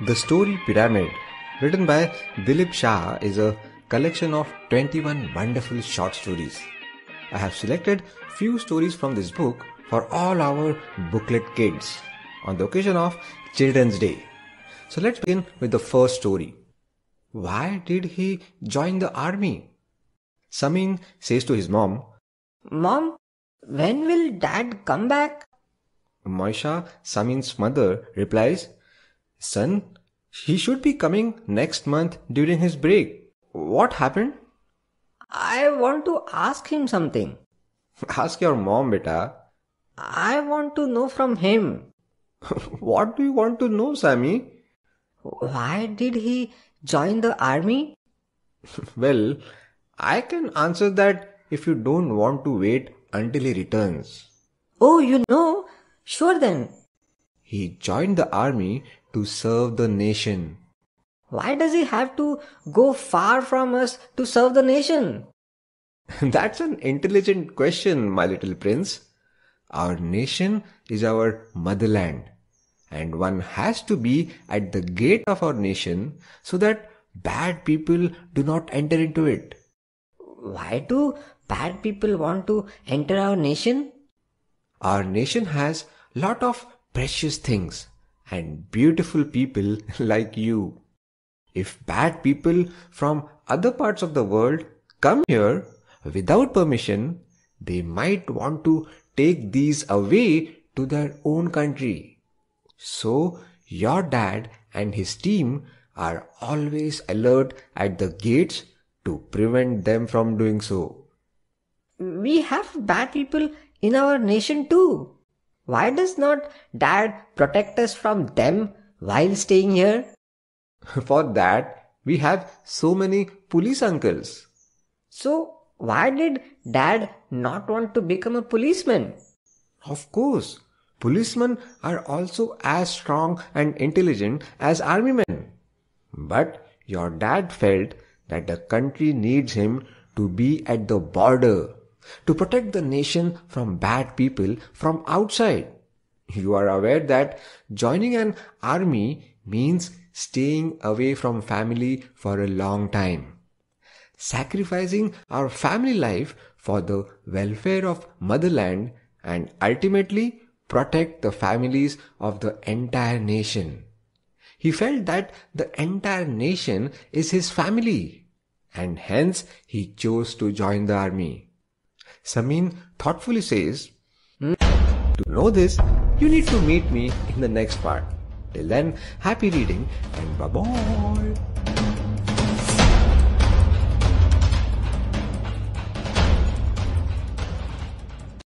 The Story Pyramid, written by Dilip Shah, is a collection of 21 wonderful short stories. I have selected few stories from this book for all our booklet kids on the occasion of Children's Day. So let's begin with the first story. Why did he join the army? Samin says to his mom, Mom, when will Dad come back? Moisha, Samin's mother, replies, Son, he should be coming next month during his break. What happened? I want to ask him something. Ask your mom, beta. I want to know from him. What do you want to know, Sammy? Why did he join the army? Well, I can answer that if you don't want to wait until he returns. Oh, you know? Sure then. He joined the army to serve the nation. Why does he have to go far from us to serve the nation? That's an intelligent question, my little prince. Our nation is our motherland, and one has to be at the gate of our nation so that bad people do not enter into it. Why do bad people want to enter our nation? Our nation has lot of precious things and beautiful people like you. If bad people from other parts of the world come here without permission, they might want to take these away to their own country. So your dad and his team are always alert at the gates to prevent them from doing so. We have bad people in our nation too. Why does not Dad protect us from them while staying here? For that, we have so many police uncles. So, why did Dad not want to become a policeman? Of course, policemen are also as strong and intelligent as army men. But your dad felt that the country needs him to be at the border to protect the nation from bad people from outside. You are aware that joining an army means staying away from family for a long time, sacrificing our family life for the welfare of motherland, and ultimately protect the families of the entire nation. He felt that the entire nation is his family, and hence he chose to join the army. Samin thoughtfully says, To know this, you need to meet me in the next part. Till then, happy reading and bye-bye.